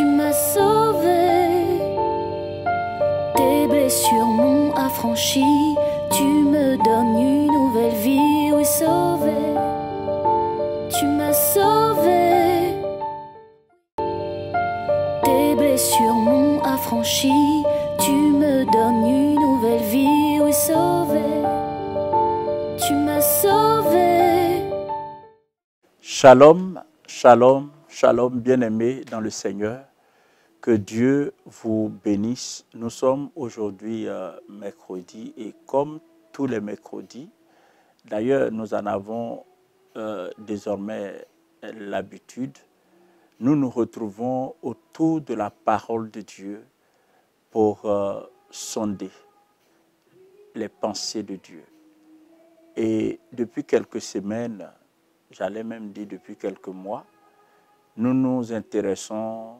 m'as sauvé. Tes blessures m'ont affranchi. Tu me donnes une nouvelle vie, oui, sauvé. Tu m'as sauvé. Tes blessures m'ont affranchi. Tu me donnes une nouvelle vie, oui, sauvé. Tu m'as sauvé. Shalom, shalom, shalom, bien-aimés dans le Seigneur. Que Dieu vous bénisse. Nous sommes aujourd'hui mercredi et comme tous les mercredis, d'ailleurs nous en avons désormais l'habitude, nous nous retrouvons autour de la parole de Dieu pour sonder les pensées de Dieu. Et depuis quelques semaines, j'allais même dire depuis quelques mois, nous nous intéressons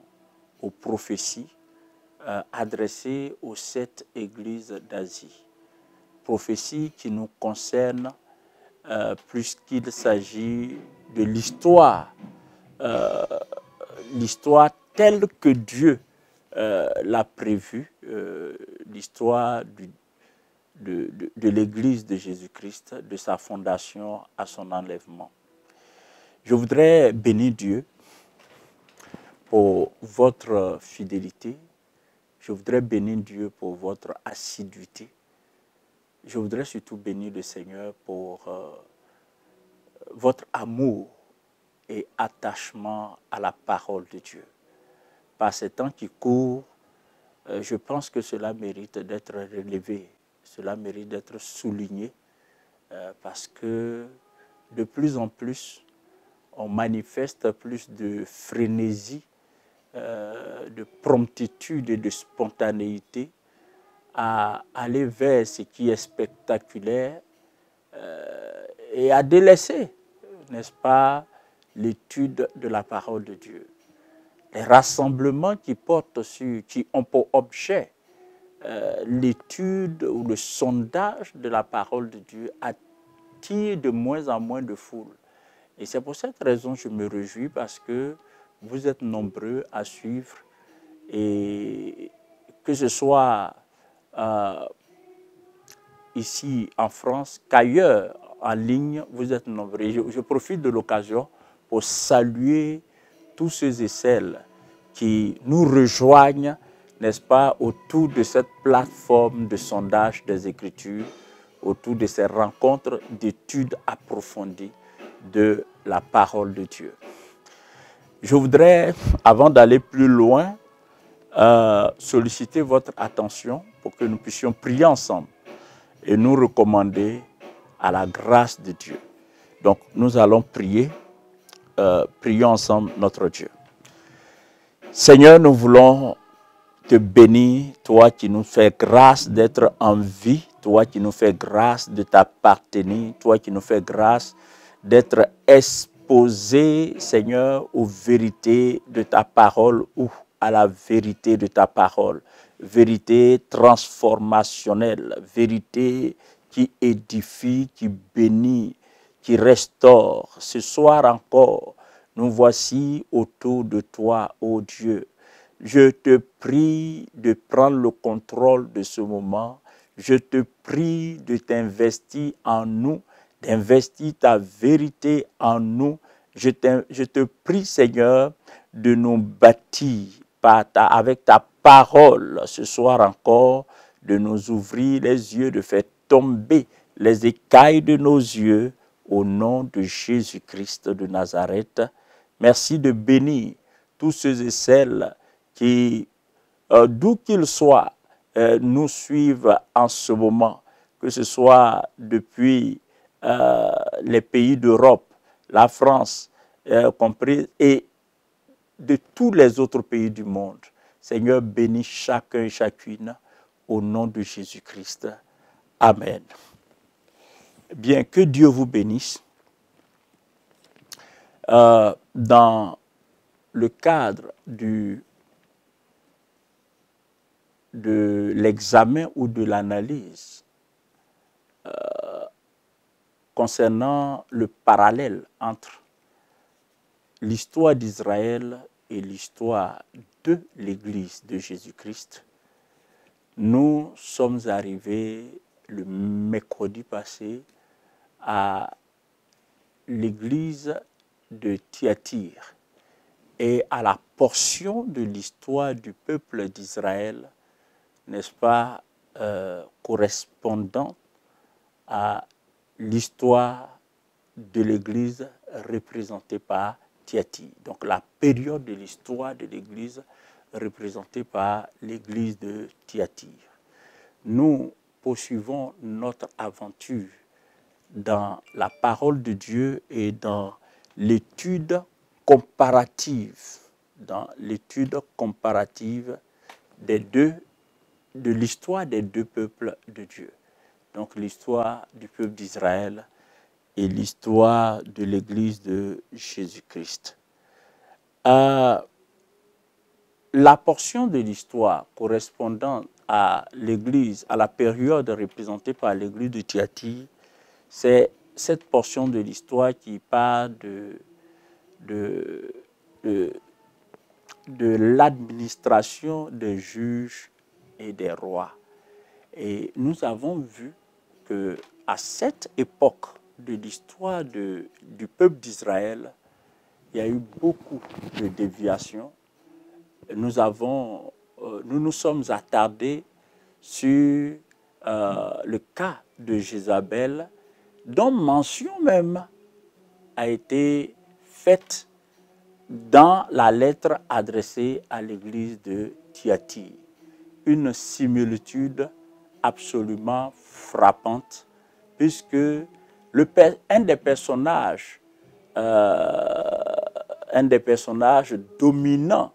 aux prophéties adressées aux 7 églises d'Asie. Prophéties qui nous concernent puisqu'il s'agit de l'histoire, l'histoire telle que Dieu l'a prévue, l'histoire de l'Église de Jésus-Christ, de sa fondation à son enlèvement. Je voudrais bénir Dieu pour votre fidélité. Je voudrais bénir Dieu pour votre assiduité. Je voudrais surtout bénir le Seigneur pour votre amour et attachement à la parole de Dieu. Par ces temps qui courent, je pense que cela mérite d'être relevé, cela mérite d'être souligné, parce que de plus en plus, on manifeste plus de frénésie, de promptitude et de spontanéité à aller vers ce qui est spectaculaire et à délaisser, n'est-ce pas, l'étude de la parole de Dieu. Les rassemblements qui ont pour objet l'étude ou le sondage de la parole de Dieu attirent de moins en moins de foule. Et c'est pour cette raison que je me réjouis parce que vous êtes nombreux à suivre et que ce soit ici en France qu'ailleurs en ligne, vous êtes nombreux. Je profite de l'occasion pour saluer tous ceux et celles qui nous rejoignent, n'est-ce pas, autour de cette plateforme de sondage des Écritures, autour de ces rencontres d'études approfondies de la parole de Dieu. Je voudrais, avant d'aller plus loin, solliciter votre attention pour que nous puissions prier ensemble et nous recommander à la grâce de Dieu. Donc, nous allons prier, prions ensemble notre Dieu. Seigneur, nous voulons te bénir, toi qui nous fais grâce d'être en vie, toi qui nous fais grâce de t'appartenir, toi qui nous fais grâce d'être exposé, Seigneur, aux vérités de ta parole ou à la vérité de ta parole. Vérité transformationnelle, vérité qui édifie, qui bénit, qui restaure. Ce soir encore, nous voici autour de toi, ô Dieu. Je te prie de prendre le contrôle de ce moment. Je te prie de t'investir en nous, d'investir ta vérité en nous. Je te prie, Seigneur, de nous bâtir avec ta parole ce soir encore, de nous ouvrir les yeux, de faire tomber les écailles de nos yeux au nom de Jésus-Christ de Nazareth. Merci de bénir tous ceux et celles qui, d'où qu'ils soient, nous suivent en ce moment, que ce soit depuis les pays d'Europe, la France, compris, et de tous les autres pays du monde. Seigneur, bénis chacun et chacune au nom de Jésus-Christ. Amen. Bien, que Dieu vous bénisse. Dans le cadre de l'examen ou de l'analyse concernant le parallèle entre l'histoire d'Israël et l'histoire de l'Église de Jésus-Christ, nous sommes arrivés le mercredi passé à l'église de Thyatire et à la portion de l'histoire du peuple d'Israël, n'est-ce pas, correspondant à l'histoire de l'église représentée par Thyatire. Donc la période de l'histoire de l'église représentée par l'église de Thyatire. Nous poursuivons notre aventure dans la parole de Dieu et dans l'étude comparative, de l'histoire des deux peuples de Dieu. Donc l'histoire du peuple d'Israël et l'histoire de l'Église de Jésus-Christ. La portion de l'histoire correspondant à l'Église, à la période représentée par l'Église de Thyatire, c'est cette portion de l'histoire qui parle de l'administration des juges et des rois. Et nous avons vu qu'à cette époque de l'histoire du peuple d'Israël, il y a eu beaucoup de déviations. Nous nous sommes attardés sur le cas de Jézabel, dont mention même a été faite dans la lettre adressée à l'église de Thyatire. Une similitude absolument frappante, puisque un des personnages dominants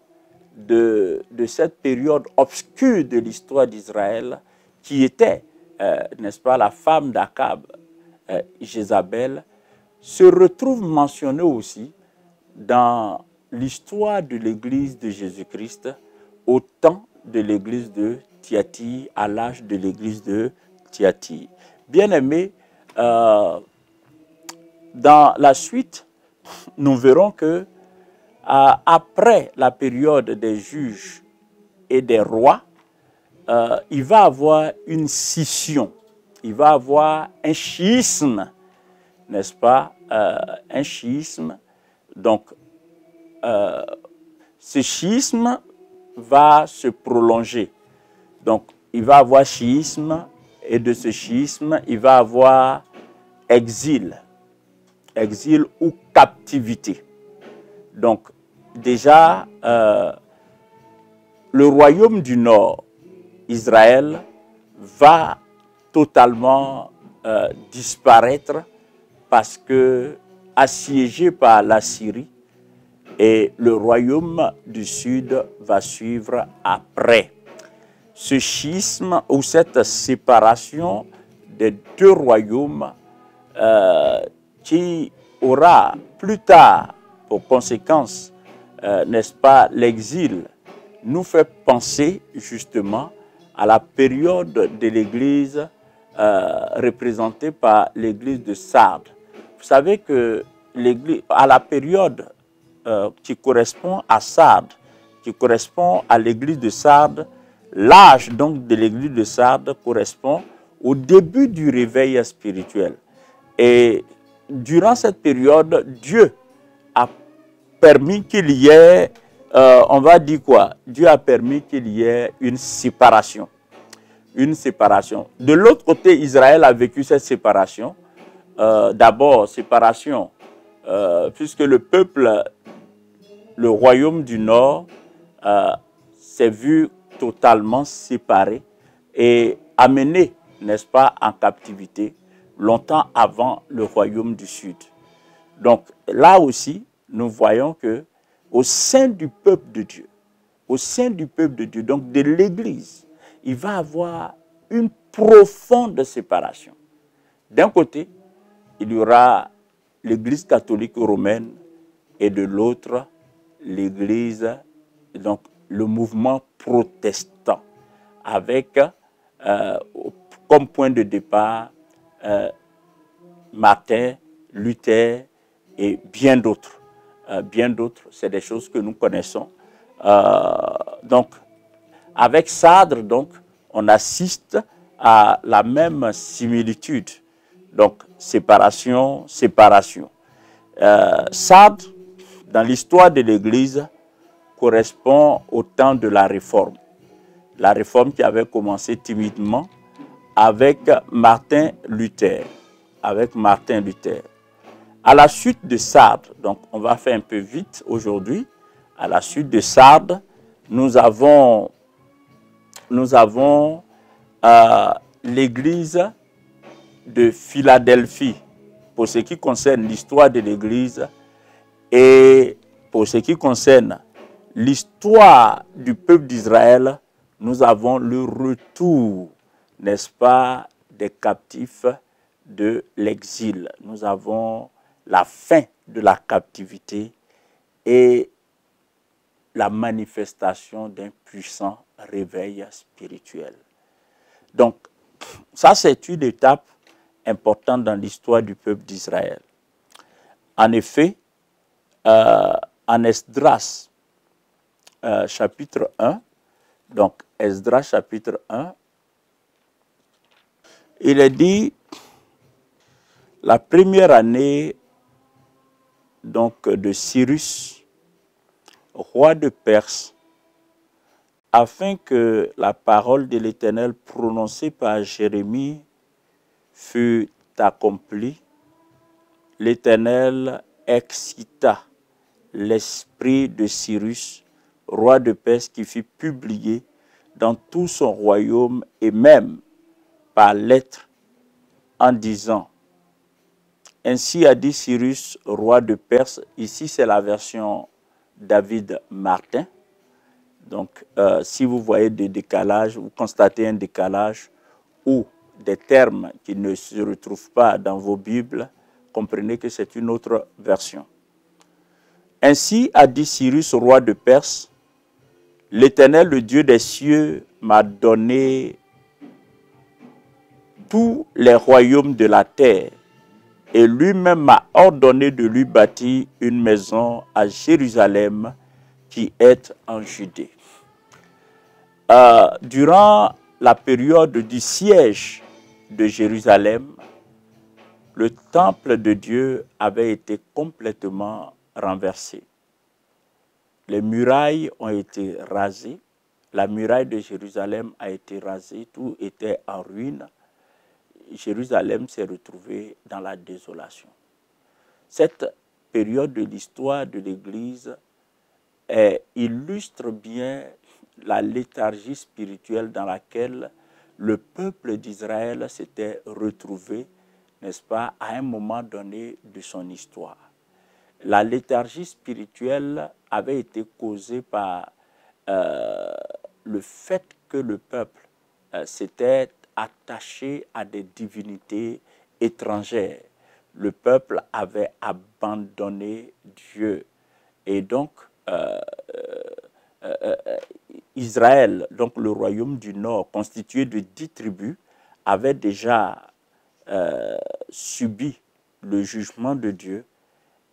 de cette période obscure de l'histoire d'Israël, qui était, n'est-ce pas, la femme d'Akab, Jézabel, se retrouve mentionné aussi dans l'histoire de l'église de Jésus-Christ au temps de l'église de Thyatire, à l'âge de l'église de Thyatire. Bien-aimés, dans la suite, nous verrons que après la période des juges et des rois, il va y avoir une scission, il va y avoir un schisme, n'est-ce pas, un schisme. Donc, ce schisme va se prolonger. Donc, il va y avoir schisme, et de ce schisme, il va y avoir exil ou captivité. Donc, déjà, le royaume du Nord, Israël, va totalement disparaître parce que assiégé par la Syrie, et le royaume du Sud va suivre après. Ce schisme ou cette séparation des deux royaumes qui aura plus tard pour conséquence, n'est-ce pas, l'exil, nous fait penser justement à la période de l'Église représentée par l'Église de Sardes. Vous savez que à la période qui correspond à Sardes, qui correspond à l'Église de Sardes, l'âge donc de l'Église de Sardes correspond au début du réveil spirituel. Et durant cette période, Dieu a permis qu'il y ait, on va dire quoi? Dieu a permis qu'il y ait une séparation. Une séparation. De l'autre côté, Israël a vécu cette séparation. D'abord, séparation, puisque le peuple, le royaume du Nord, s'est vu totalement séparé et amené, n'est-ce pas, en captivité, longtemps avant le royaume du Sud. Donc là aussi, nous voyons que au sein du peuple de Dieu, donc de l'Église, il va y avoir une profonde séparation. D'un côté, il y aura l'Église catholique romaine et de l'autre, l'Église, donc le mouvement protestant, avec comme point de départ Martin, Luther et bien d'autres. C'est des choses que nous connaissons. Donc, avec Sadr, donc, on assiste à la même similitude. Donc, séparation, séparation. Sadr, dans l'histoire de l'Église, correspond au temps de la Réforme. La Réforme qui avait commencé timidement avec Martin Luther. Avec Martin Luther. À la suite de Sadr, donc on va faire un peu vite aujourd'hui, à la suite de Sadr, nous avons l'église de Philadelphie, pour ce qui concerne l'histoire de l'église et pour ce qui concerne l'histoire du peuple d'Israël, nous avons le retour, n'est-ce pas, des captifs de l'exil. Nous avons la fin de la captivité et la manifestation d'un puissant réveil spirituel. Donc, ça c'est une étape importante dans l'histoire du peuple d'Israël. En effet, en Esdras, chapitre 1, donc Esdras chapitre 1, il est dit, la première année donc, de Cyrus, roi de Perse, afin que la parole de l'Éternel prononcée par Jérémie fût accomplie, l'Éternel excita l'esprit de Cyrus, roi de Perse, qui fut publié dans tout son royaume et même par lettre en disant, ainsi a dit Cyrus, roi de Perse. Ici, c'est la version David Martin. Donc, si vous voyez des décalages, vous constatez un décalage ou des termes qui ne se retrouvent pas dans vos Bibles, comprenez que c'est une autre version. Ainsi a dit Cyrus, roi de Perse, l'Éternel, le Dieu des cieux, m'a donné tous les royaumes de la terre, et lui-même m'a ordonné de lui bâtir une maison à Jérusalem qui est en Judée. Durant la période du siège de Jérusalem, le temple de Dieu avait été complètement renversé. Les murailles ont été rasées, la muraille de Jérusalem a été rasée, tout était en ruine. Jérusalem s'est retrouvée dans la désolation. Cette période de l'histoire de l'Église illustre bien la léthargie spirituelle dans laquelle le peuple d'Israël s'était retrouvé, n'est-ce pas, à un moment donné de son histoire. La léthargie spirituelle avait été causée par le fait que le peuple s'était attaché à des divinités étrangères. Le peuple avait abandonné Dieu. Et donc, Israël, donc le royaume du Nord, constitué de 10 tribus, avait déjà subi le jugement de Dieu.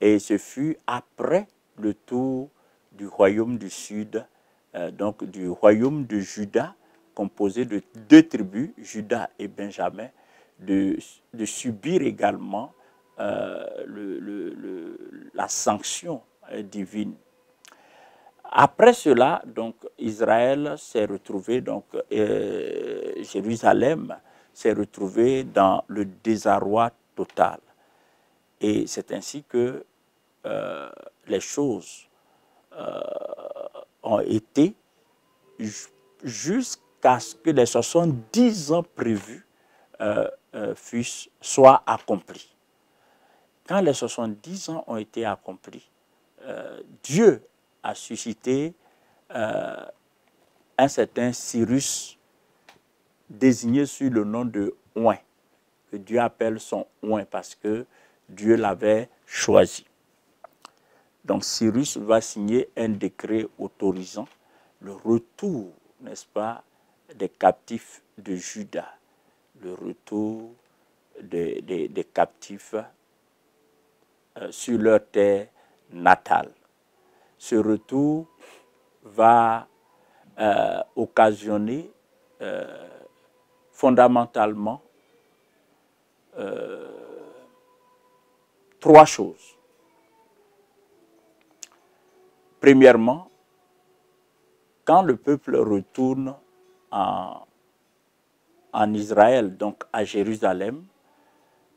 Et ce fut après le tour du royaume du Sud, donc du royaume de Juda, composé de 2 tribus, Juda et Benjamin, de subir également la sanction divine. Après cela, donc, Israël s'est retrouvé, donc, Jérusalem s'est retrouvé dans le désarroi total. Et c'est ainsi que les choses ont été jusqu'à ce que les 70 ans prévus soient accomplis. Quand les 70 ans ont été accomplis, Dieu a suscité un certain Cyrus, désigné sur le nom de Oint, que Dieu appelle son Oint parce que Dieu l'avait choisi. Donc Cyrus va signer un décret autorisant le retour, n'est-ce pas, des captifs de Juda, le retour des captifs sur leur terre natale. Ce retour va occasionné fondamentalement trois choses. Premièrement, quand le peuple retourne en Israël, donc à Jérusalem,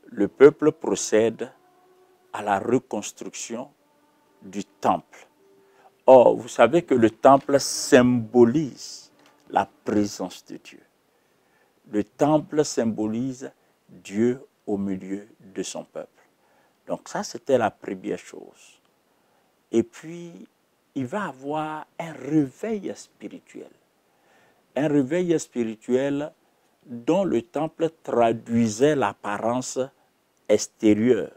le peuple procède à la reconstruction du temple. Or, vous savez que le temple symbolise la présence de Dieu. Le temple symbolise Dieu au milieu de son peuple. Donc ça, c'était la première chose. Et puis, il va avoir un réveil spirituel. Un réveil spirituel dont le temple traduisait l'apparence extérieure.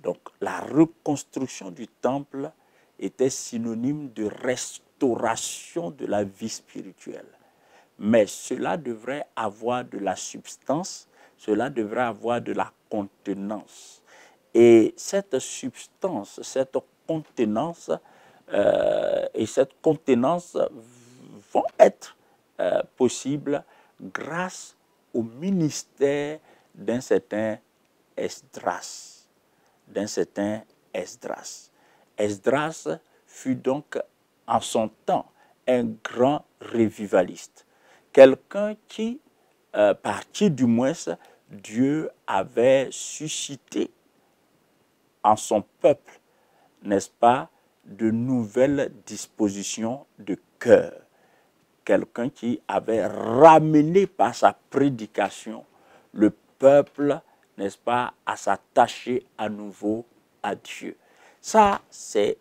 Donc, la reconstruction du temple était synonyme de restauration de la vie spirituelle. Mais cela devrait avoir de la substance, cela devrait avoir de la contenance. Et cette substance, cette contenance vont être possibles grâce au ministère d'un certain Esdras. Esdras fut donc en son temps un grand révivaliste. Quelqu'un qui, parti du moins, Dieu avait suscité en son peuple, n'est-ce pas, de nouvelles dispositions de cœur. Quelqu'un qui avait ramené par sa prédication le peuple, n'est-ce pas, à s'attacher à nouveau à Dieu. Ça, c'est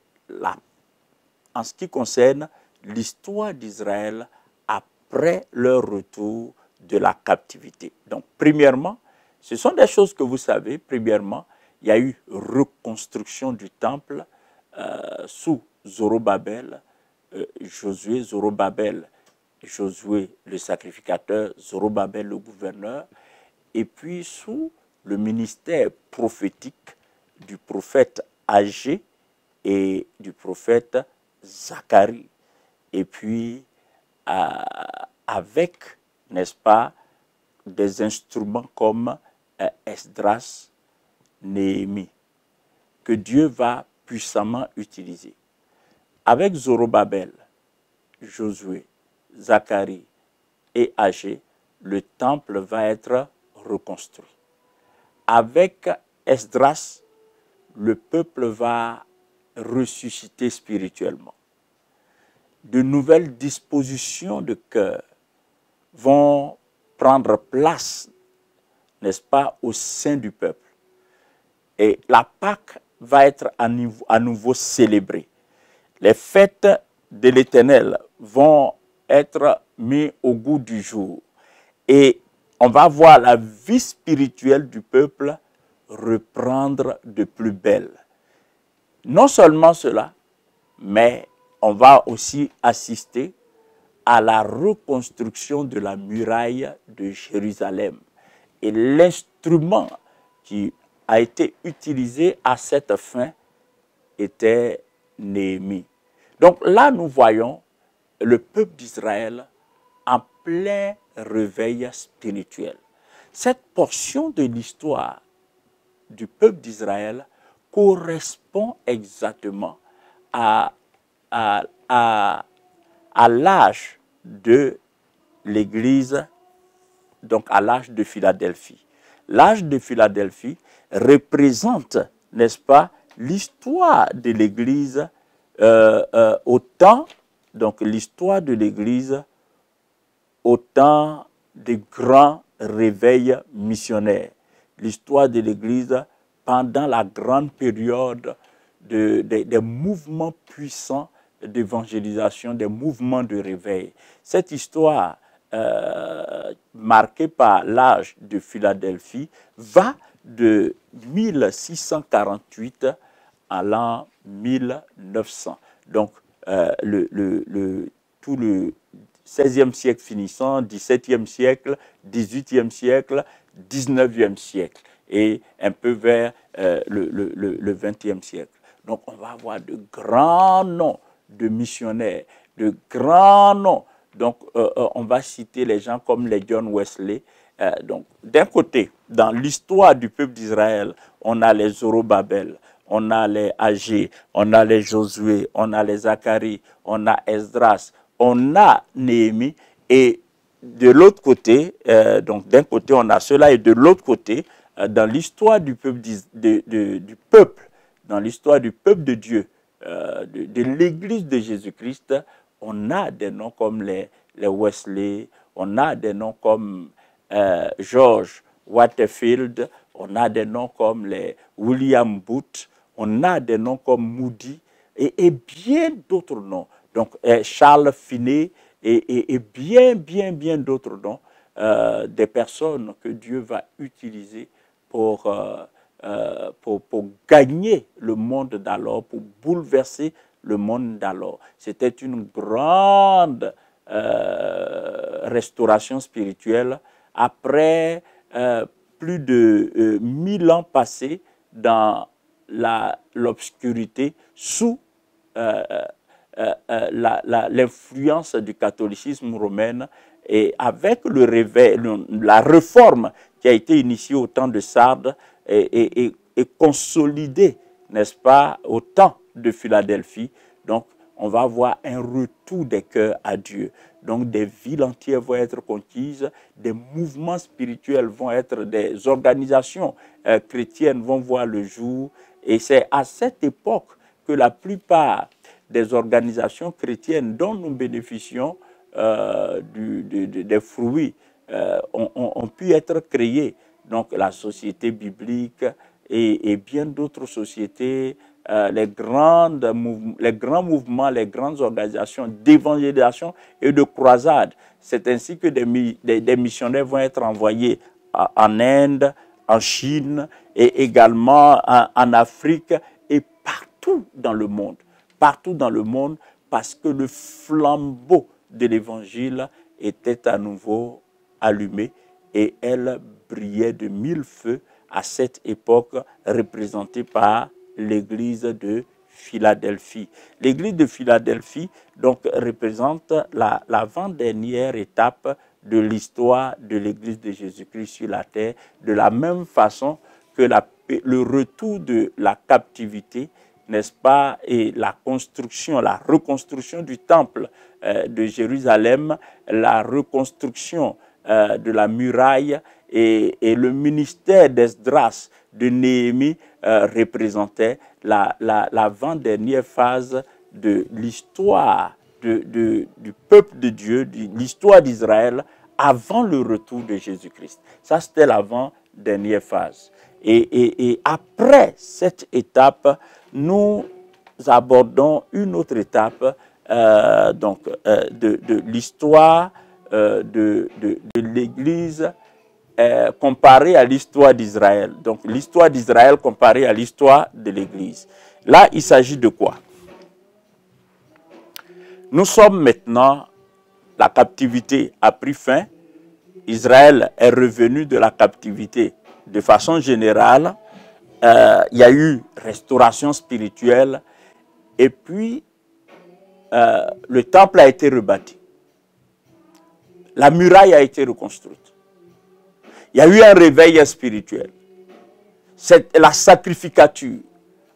en ce qui concerne l'histoire d'Israël après leur retour de la captivité. Donc, premièrement, ce sont des choses que vous savez. Premièrement, il y a eu reconstruction du temple sous Zorobabel, Josué le sacrificateur, Zorobabel le gouverneur, et puis sous le ministère prophétique du prophète Agé et du prophète Zacharie. Et puis avec, n'est-ce pas, des instruments comme Esdras, Néhémie, que Dieu va puissamment utiliser. Avec Zorobabel, Josué, Zacharie et Agé, le temple va être reconstruit. Avec Esdras, le peuple va ressusciter spirituellement. De nouvelles dispositions de cœur vont prendre place, n'est-ce pas, au sein du peuple. Et la Pâque va être à nouveau célébrée. Les fêtes de l'Éternel vont être mises au goût du jour. Et on va voir la vie spirituelle du peuple reprendre de plus belle. Non seulement cela, mais on va aussi assister à la reconstruction de la muraille de Jérusalem. Et l'instrument qui a été utilisé à cette fin était Néhémie. Donc là, nous voyons le peuple d'Israël en plein réveil spirituel. Cette portion de l'histoire du peuple d'Israël correspond exactement à l'âge de l'Église, donc à l'âge de Philadelphie. L'âge de Philadelphie représente, n'est-ce pas, l'histoire de l'Église au temps, donc l'histoire de l'Église au temps des grands réveils missionnaires. L'histoire de l'Église pendant la grande période des mouvements puissants d'évangélisation, des mouvements de réveil. Cette histoire marquée par l'âge de Philadelphie va de 1648 à l'an 1900. Donc, tout le 16e siècle finissant, 17e siècle, 18e siècle, 19e siècle et un peu vers le 20e siècle. Donc, on va avoir de grands noms de missionnaires, de grands noms Donc, on va citer les gens comme les John Wesley. Donc, d'un côté, dans l'histoire du peuple d'Israël, on a les Zorobabel, on a les Agé, on a les Josué, on a les Zacharie, on a Esdras, on a Néhémie. Et de l'autre côté, donc d'un côté, on a cela, et de l'autre côté, dans l'histoire du peuple, dans l'histoire du peuple de Dieu, de l'Église de Jésus-Christ, on a des noms comme les Wesley, on a des noms comme George Whitefield, on a des noms comme les William Booth, on a des noms comme Moody et bien d'autres noms. Donc Charles Finney et bien d'autres noms, des personnes que Dieu va utiliser pour gagner le monde d'alors, pour bouleverser le monde d'alors. C'était une grande restauration spirituelle après plus de 1000 ans passés dans l'obscurité sous l'influence du catholicisme romain, et avec le réveil, la réforme qui a été initiée au temps de Sardes et consolidée, n'est-ce pas, au temps de Philadelphie. Donc, on va voir un retour des cœurs à Dieu. Donc, des villes entières vont être conquises, des mouvements spirituels vont être, des organisations chrétiennes vont voir le jour. Et c'est à cette époque que la plupart des organisations chrétiennes dont nous bénéficions des fruits ont pu être créées. Donc, la société biblique et bien d'autres sociétés, les grands mouvements, les grandes organisations d'évangélisation et de croisade. C'est ainsi que des missionnaires vont être envoyés en Inde, en Chine et également en Afrique et partout dans le monde. Partout dans le monde, parce que le flambeau de l'évangile était à nouveau allumé et elle brillait de 1000 feux à cette époque, représentée par l'église de Philadelphie. L'église de Philadelphie donc représente l'avant-dernière étape de l'histoire de l'église de Jésus-Christ sur la terre, de la même façon que le retour de la captivité, n'est-ce pas, et la reconstruction du temple de Jérusalem, la reconstruction de la muraille et le ministère d'Esdras, de Néhémie, représentait l'avant-dernière phase de l'histoire du peuple de Dieu, de l'histoire d'Israël avant le retour de Jésus-Christ. Ça, c'était l'avant-dernière phase. Et après cette étape, nous abordons une autre étape de l'histoire de l'Église comparée à l'histoire d'Israël. Donc l'histoire d'Israël comparée à l'histoire de l'Église. Là, il s'agit de quoi? Nous sommes maintenant, la captivité a pris fin. Israël est revenu de la captivité. De façon générale, il y a eu restauration spirituelle et puis le temple a été rebâti. La muraille a été reconstruite. Il y a eu un réveil spirituel. La sacrificature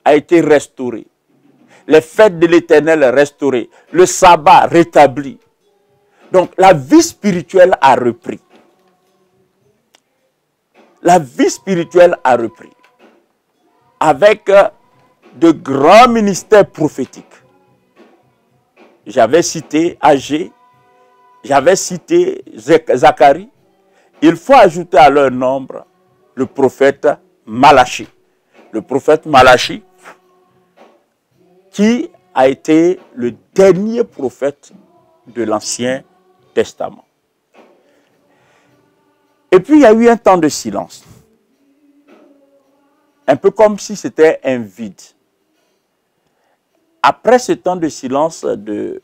a été restaurée. Les fêtes de l'Éternel restaurées. Le sabbat rétabli. Donc la vie spirituelle a repris. La vie spirituelle a repris. Avec de grands ministères prophétiques. J'avais cité Agé, j'avais cité Zacharie. Il faut ajouter à leur nombre le prophète Malachi. Le prophète Malachi, qui a été le dernier prophète de l'Ancien Testament. Et puis il y a eu un temps de silence. Un peu comme si c'était un vide. Après ce temps de silence de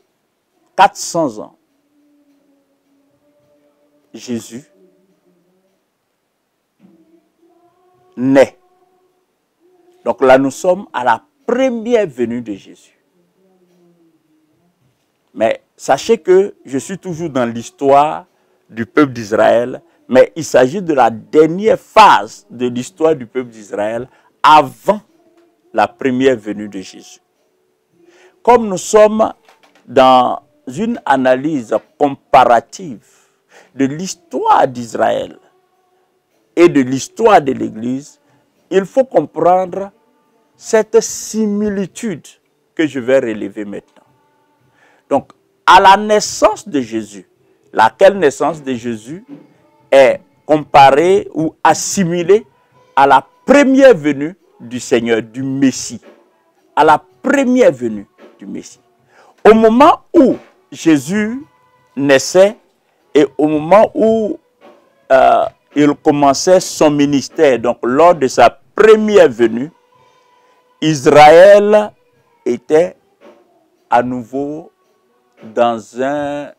400 ans, Jésus naît. Donc là, nous sommes à la première venue de Jésus. Mais sachez que je suis toujours dans l'histoire du peuple d'Israël, mais il s'agit de la dernière phase de l'histoire du peuple d'Israël avant la première venue de Jésus. Comme nous sommes dans une analyse comparative de l'histoire d'Israël et de l'histoire de l'Église, il faut comprendre cette similitude que je vais relever maintenant. Donc, à la naissance de Jésus, laquelle naissance de Jésus est comparée ou assimilée à la première venue du Seigneur, du Messie. À la première venue du Messie. Au moment où Jésus naissait et au moment où il commençait son ministère, donc lors de sa première venue, Israël était à nouveau dans un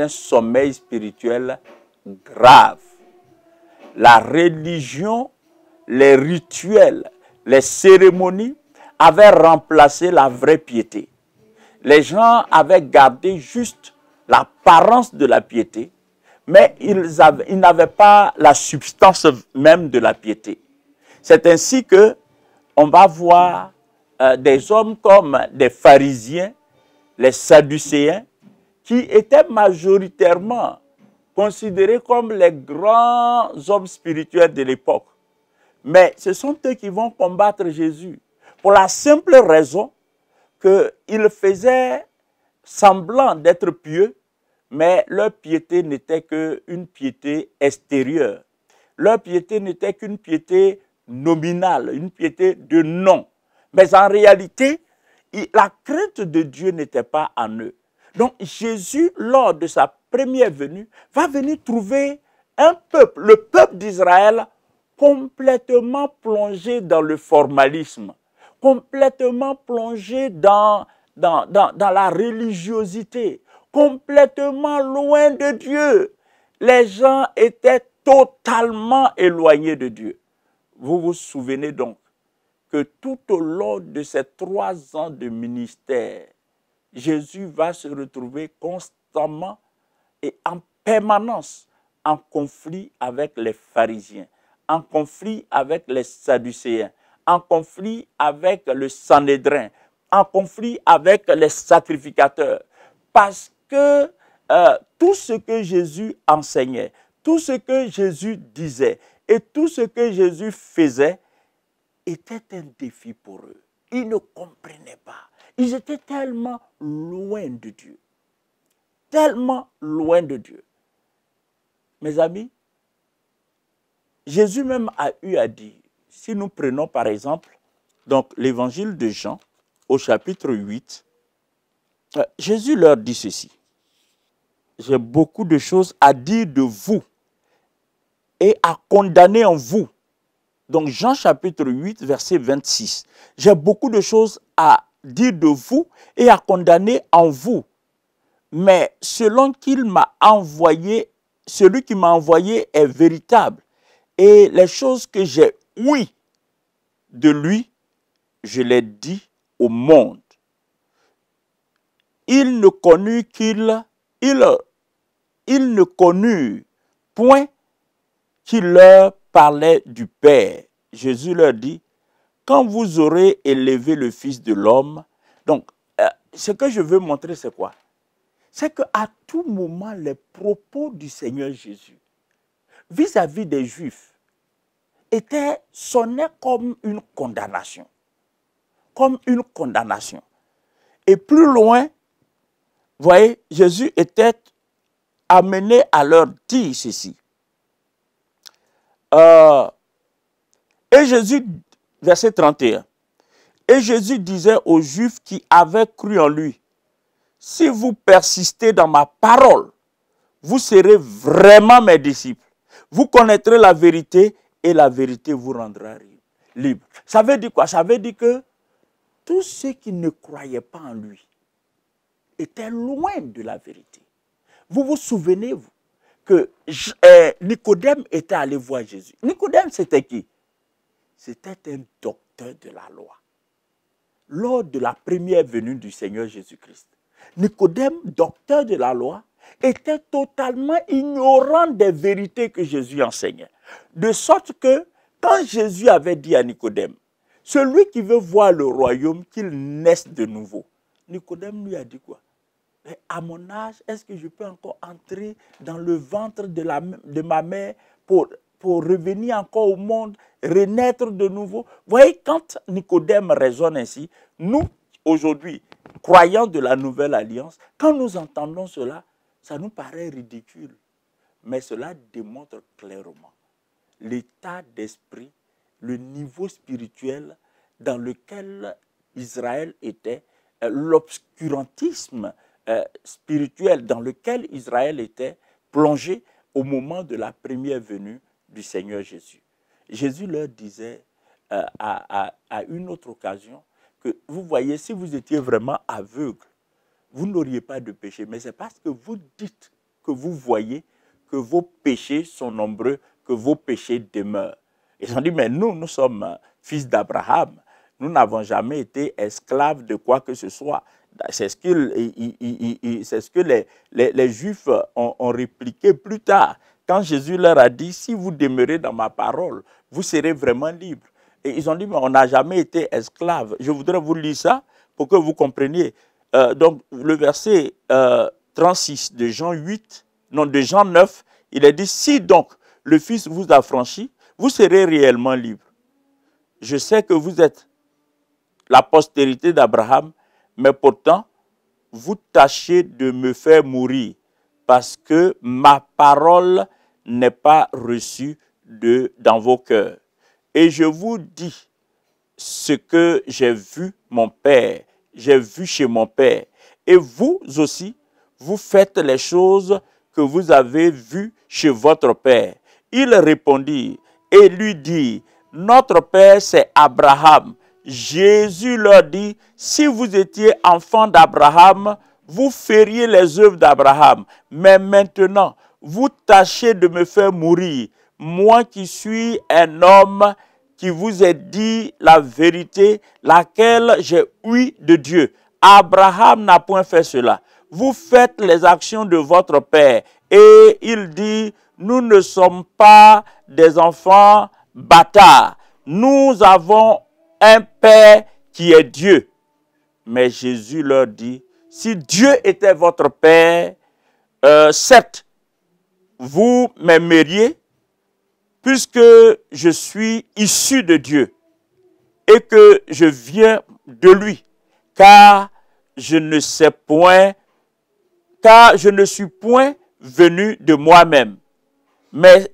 sommeil spirituel grave. La religion, les rituels, les cérémonies avaient remplacé la vraie piété. Les gens avaient gardé juste l'apparence de la piété, mais ils n'avaient pas la substance même de la piété. C'est ainsi que on va voir des hommes comme des pharisiens, les sadducéens, qui étaient majoritairement considérés comme les grands hommes spirituels de l'époque. Mais ce sont eux qui vont combattre Jésus pour la simple raison qu'ils faisaient semblant d'être pieux, mais leur piété n'était qu'une piété extérieure. Leur piété n'était qu'une piété nominale, une piété de nom. Mais en réalité, la crainte de Dieu n'était pas en eux. Donc Jésus, lors de sa première venue, va venir trouver un peuple, le peuple d'Israël, complètement plongé dans le formalisme, complètement plongé dans la religiosité, complètement loin de Dieu. Les gens étaient totalement éloignés de Dieu. Vous vous souvenez donc que tout au long de ces 3 ans de ministère, Jésus va se retrouver constamment et en permanence en conflit avec les pharisiens, en conflit avec les sadducéens, en conflit avec le Sanhédrin, en conflit avec les sacrificateurs. Parce que tout ce que Jésus enseignait, tout ce que Jésus disait et tout ce que Jésus faisait était un défi pour eux. Ils ne comprenaient pas. Ils étaient tellement loin de Dieu. Tellement loin de Dieu. Mes amis, Jésus même a eu à dire, si nous prenons par exemple donc l'évangile de Jean au chapitre 8, Jésus leur dit ceci: j'ai beaucoup de choses à dire de vous et à condamner en vous. Donc Jean chapitre 8, verset 26. J'ai beaucoup de choses à dire de vous et à condamner en vous. Mais selon qu'il m'a envoyé, celui qui m'a envoyé est véritable. Et les choses que j'ai ouïes de lui, je les dis au monde. Il ne connut point qu'il leur parlait du Père. Jésus leur dit, quand vous aurez élevé le Fils de l'homme, donc ce que je veux montrer, c'est quoi? C'est qu'à tout moment, les propos du Seigneur Jésus vis-à-vis des Juifs sonnaient comme une condamnation. Comme une condamnation. Et plus loin, vous voyez, Jésus était amené à leur dire ceci. Et Jésus, verset 31, et Jésus disait aux Juifs qui avaient cru en lui, si vous persistez dans ma parole, vous serez vraiment mes disciples. Vous connaîtrez la vérité et la vérité vous rendra libre. Ça veut dire quoi? Ça veut dire que tous ceux qui ne croyaient pas en lui étaient loin de la vérité. Vous vous souvenez, vous, que Nicodème était allé voir Jésus. Nicodème, c'était qui? C'était un docteur de la loi. Lors de la première venue du Seigneur Jésus-Christ, Nicodème, docteur de la loi, était totalement ignorant des vérités que Jésus enseignait. De sorte que, quand Jésus avait dit à Nicodème, celui qui veut voir le royaume, qu'il naisse de nouveau, Nicodème lui a dit quoi? À mon âge, est-ce que je peux encore entrer dans le ventre de ma mère pour revenir encore au monde, renaître de nouveau? Vous voyez, quand Nicodème raisonne ainsi, nous, aujourd'hui, croyants de la nouvelle alliance, quand nous entendons cela, ça nous paraît ridicule. Mais cela démontre clairement l'état d'esprit, le niveau spirituel dans lequel Israël était, l'obscurantisme spirituel dans lequel Israël était plongé au moment de la première venue du Seigneur Jésus. Jésus leur disait à une autre occasion que, vous voyez, si vous étiez vraiment aveugle, vous n'auriez pas de péché. Mais c'est parce que vous dites que vous voyez que vos péchés sont nombreux, que vos péchés demeurent. Ils ont dit, mais nous sommes fils d'Abraham. Nous n'avons jamais été esclaves de quoi que ce soit. C'est ce que les Juifs ont répliqué plus tard. Quand Jésus leur a dit, si vous demeurez dans ma parole, vous serez vraiment libres. Et ils ont dit, mais on n'a jamais été esclaves. Je voudrais vous lire ça pour que vous compreniez. Donc, le verset 36 de Jean 9, il est dit, si donc le Fils vous a franchi, vous serez réellement libres. Je sais que vous êtes la postérité d'Abraham, mais pourtant, vous tâchez de me faire mourir parce que ma parole n'est pas reçue dans vos cœurs. Et je vous dis ce que j'ai vu mon Père, j'ai vu chez mon Père. Et vous aussi, vous faites les choses que vous avez vues chez votre Père. Il répondit et lui dit, notre Père c'est Abraham. Jésus leur dit, si vous étiez enfant d'Abraham, vous feriez les œuvres d'Abraham. Mais maintenant, vous tâchez de me faire mourir, moi qui suis un homme qui vous ai dit la vérité, laquelle j'ai ouï de Dieu. Abraham n'a point fait cela. Vous faites les actions de votre père. Et il dit, nous ne sommes pas des enfants bâtards. Nous avons un Père qui est Dieu. Mais Jésus leur dit, si Dieu était votre Père, certes, vous m'aimeriez, puisque je suis issu de Dieu et que je viens de lui, car je ne suis point venu de moi-même, mais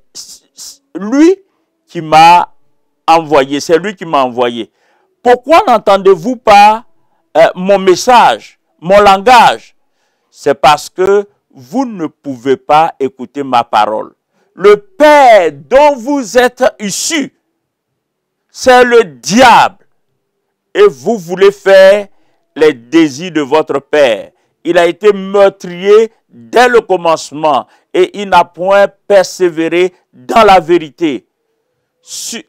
lui qui m'a envoyé, c'est lui qui m'a envoyé. Pourquoi n'entendez-vous pas mon message, mon langage? C'est parce que vous ne pouvez pas écouter ma parole. Le Père dont vous êtes issus, c'est le diable. Et vous voulez faire les désirs de votre Père. Il a été meurtrier dès le commencement et il n'a point persévéré dans la vérité.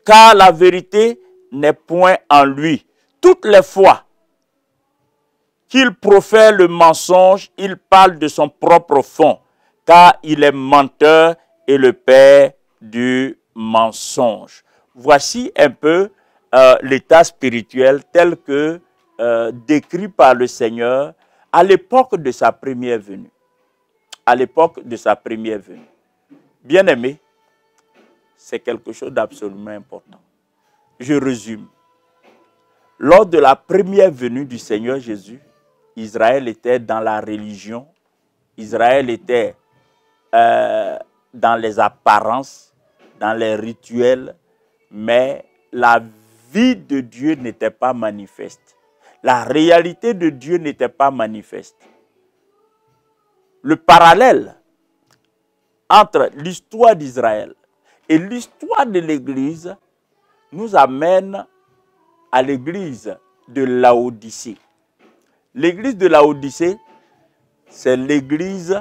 Car la vérité n'est point en lui. Toutes les fois qu'il profère le mensonge, il parle de son propre fond, car il est menteur et le père du mensonge. Voici un peu l'état spirituel tel que décrit par le Seigneur à l'époque de sa première venue. À l'époque de sa première venue. Bien-aimés, c'est quelque chose d'absolument important. Je résume. Lors de la première venue du Seigneur Jésus, Israël était dans la religion, Israël était dans les apparences, dans les rituels, mais la vie de Dieu n'était pas manifeste. La réalité de Dieu n'était pas manifeste. Le parallèle entre l'histoire d'Israël et l'histoire de l'Église nous amène à l'Église de Laodicée. L'église de Laodicée, c'est l'église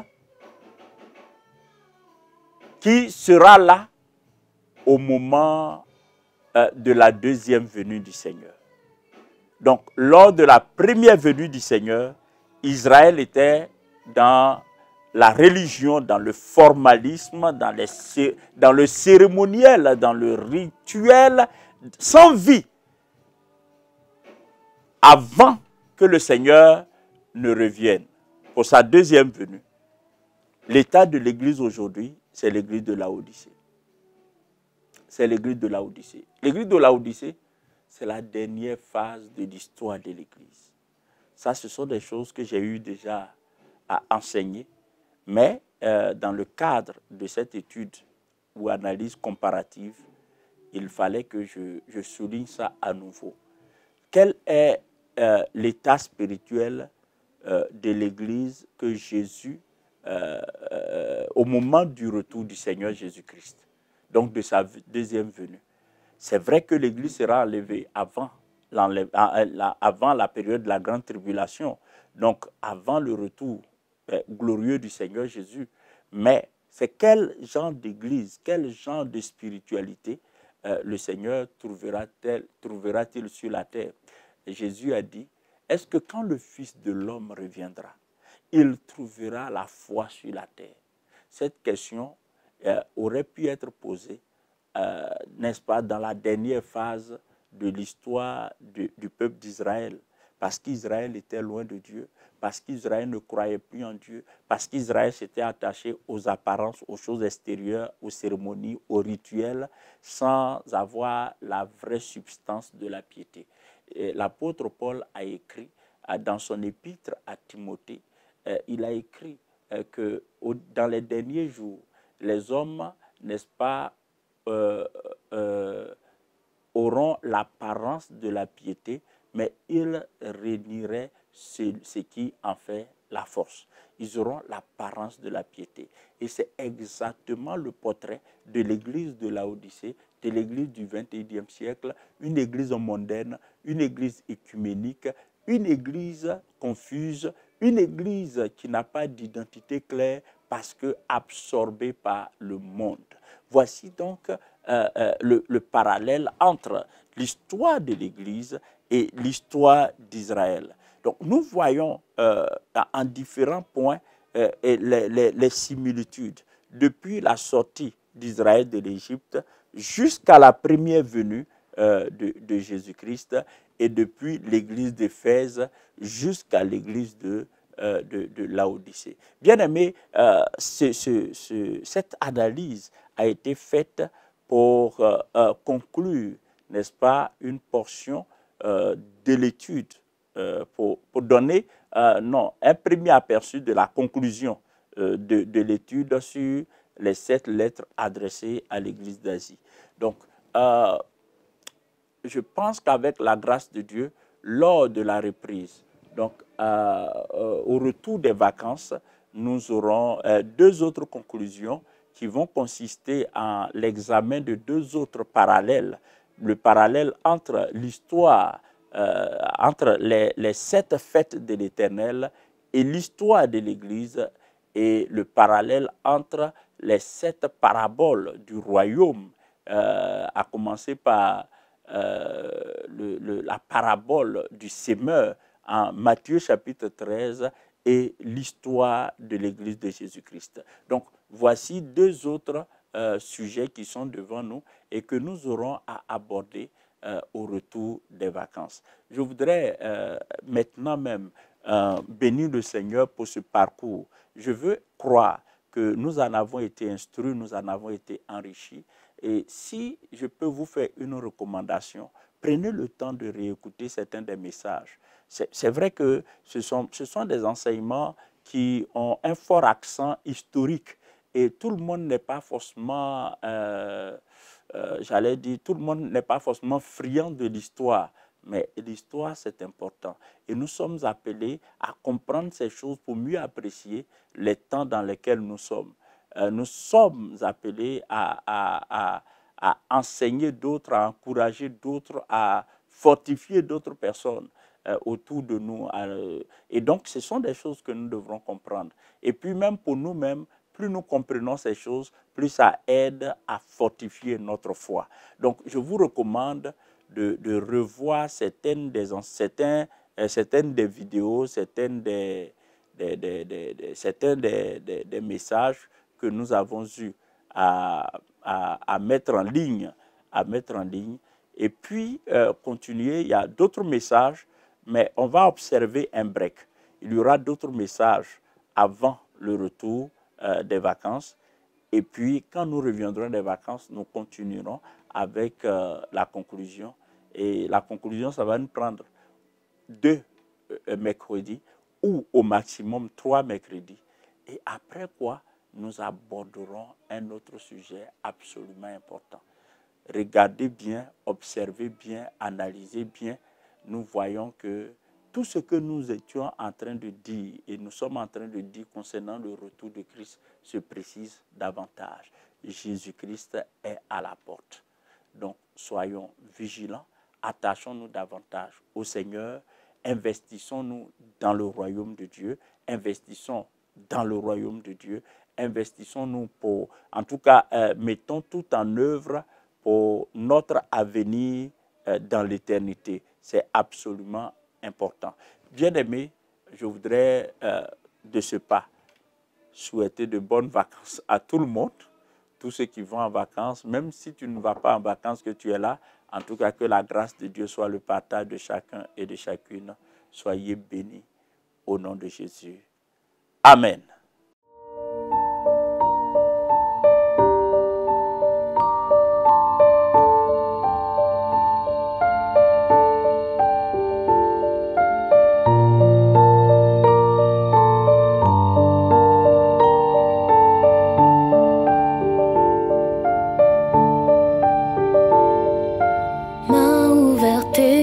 qui sera là au moment de la deuxième venue du Seigneur. Donc, lors de la première venue du Seigneur, Israël était dans la religion, dans le formalisme, dans le cérémoniel, dans le rituel, sans vie, avant que le Seigneur ne revienne pour sa deuxième venue. L'état de l'Église aujourd'hui, c'est l'Église de Laodicée. C'est l'Église de Laodicée. L'Église de Laodicée, c'est la dernière phase de l'histoire de l'Église. Ça, ce sont des choses que j'ai eu déjà à enseigner. Mais dans le cadre de cette étude ou analyse comparative, il fallait que je souligne ça à nouveau. Quel est l'état spirituel de l'Église que Jésus, au moment du retour du Seigneur Jésus-Christ, donc de sa deuxième venue? C'est vrai que l'Église sera enlevée avant la période de la grande tribulation, donc avant le retour glorieux du Seigneur Jésus. Mais c'est quel genre d'église, quel genre de spiritualité le Seigneur trouvera-t-il sur la terre? Et Jésus a dit, est-ce que quand le Fils de l'homme reviendra, il trouvera la foi sur la terre? Cette question aurait pu être posée, n'est-ce pas, dans la dernière phase de l'histoire du peuple d'Israël, parce qu'Israël était loin de Dieu, parce qu'Israël ne croyait plus en Dieu, parce qu'Israël s'était attaché aux apparences, aux choses extérieures, aux cérémonies, aux rituels, sans avoir la vraie substance de la piété. L'apôtre Paul a écrit dans son épître à Timothée, il a écrit que dans les derniers jours, les hommes, n'est-ce pas, auront l'apparence de la piété, mais ils renieraient ce qui en fait la force. Ils auront l'apparence de la piété. Et c'est exactement le portrait de l'église de Laodicée, de l'église du XXIe siècle, une église mondaine, une église œcuménique, une église confuse, une église qui n'a pas d'identité claire parce que absorbée par le monde. Voici donc le parallèle entre l'histoire de l'Église et l'histoire d'Israël. Donc nous voyons en différents points les similitudes. Depuis la sortie d'Israël de l'Égypte jusqu'à la première venue de Jésus-Christ et depuis l'église d'Éphèse jusqu'à l'église de Laodicée. Bien aimé, cette analyse a été faite pour conclure, n'est-ce pas, une portion de l'étude, pour donner un premier aperçu de la conclusion de l'étude sur les 7 lettres adressées à l'Église d'Asie. Donc, je pense qu'avec la grâce de Dieu, lors de la reprise, donc au retour des vacances, nous aurons 2 autres conclusions qui vont consister en l'examen de 2 autres parallèles. Le parallèle entre l'histoire, entre les 7 fêtes de l'Éternel et l'histoire de l'Église, et le parallèle entre les 7 paraboles du royaume, à commencer par la parabole du semeur en Matthieu chapitre 13 et l'histoire de l'Église de Jésus-Christ. Donc, voici 2 autres sujets qui sont devant nous et que nous aurons à aborder au retour des vacances. Je voudrais maintenant même bénir le Seigneur pour ce parcours. Je veux croire que nous en avons été instruits, nous en avons été enrichis. Et si je peux vous faire une recommandation, prenez le temps de réécouter certains des messages. C'est vrai que ce sont des enseignements qui ont un fort accent historique et tout le monde n'est pas forcément, j'allais dire, tout le monde n'est pas forcément friand de l'histoire. Mais l'histoire, c'est important. Et nous sommes appelés à comprendre ces choses pour mieux apprécier les temps dans lesquels nous sommes. Nous sommes appelés à enseigner d'autres, à encourager d'autres, à fortifier d'autres personnes autour de nous. Et donc, ce sont des choses que nous devrons comprendre. Et puis même pour nous-mêmes, plus nous comprenons ces choses, plus ça aide à fortifier notre foi. Donc, je vous recommande de revoir certains certaines des vidéos, certains des messages que nous avons eu à mettre en ligne, et puis continuer. Il y a d'autres messages, mais on va observer un break. Il y aura d'autres messages avant le retour des vacances. Et puis, quand nous reviendrons des vacances, nous continuerons avec la conclusion. Et la conclusion, ça va nous prendre 2 mercredis ou au maximum 3 mercredis. Et après quoi, nous aborderons un autre sujet absolument important. Regardez bien, observez bien, analysez bien. Nous voyons que tout ce que nous étions en train de dire et nous sommes en train de dire concernant le retour de Christ se précise davantage. Jésus-Christ est à la porte. Donc, soyons vigilants, attachons-nous davantage au Seigneur, investissons-nous dans le royaume de Dieu, investissons dans le royaume de Dieu, investissons-nous pour, en tout cas, mettons tout en œuvre pour notre avenir dans l'éternité. C'est absolument important. Bien-aimés, je voudrais de ce pas souhaiter de bonnes vacances à tout le monde, tous ceux qui vont en vacances, même si tu ne vas pas en vacances, que tu es là. En tout cas, que la grâce de Dieu soit le partage de chacun et de chacune. Soyez bénis au nom de Jésus. Amen.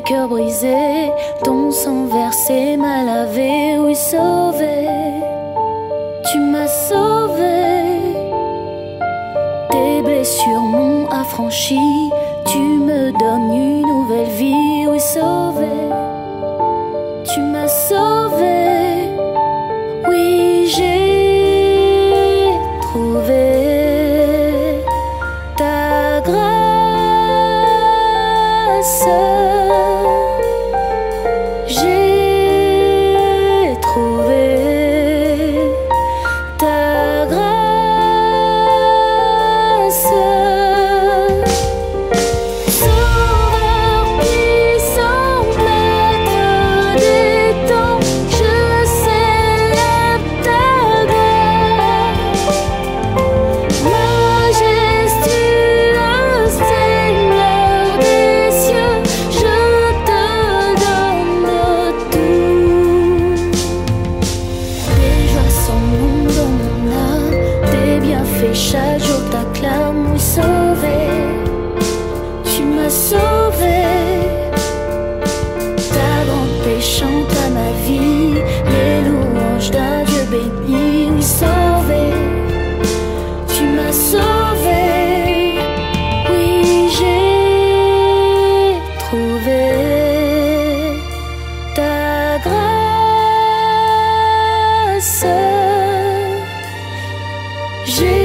Cœur brisé, ton sang versé m'a lavé, oui sauvé, tu m'as sauvé. Tes blessures m'ont affranchi, tu me donnes une nouvelle vie, oui sauvé, tu m'as sauvé. Oui, j'ai trouvé ta grâce. J'ai trouvé ta grâce. Sauveur puissant, maître des temps, je célèbre ta grâce. Majestueux Seigneur des cieux, je te donne tout. Tes joies sont dans mon âme, tes bienfaits chaque jour t'acclament, oui sauvé, tu m'as sauvé. Ta grande paix chante à ma vie, les louanges d'un Dieu béni, oui sauvé, tu m'as sauvé. Oui, j'ai trouvé ta grâce. J'ai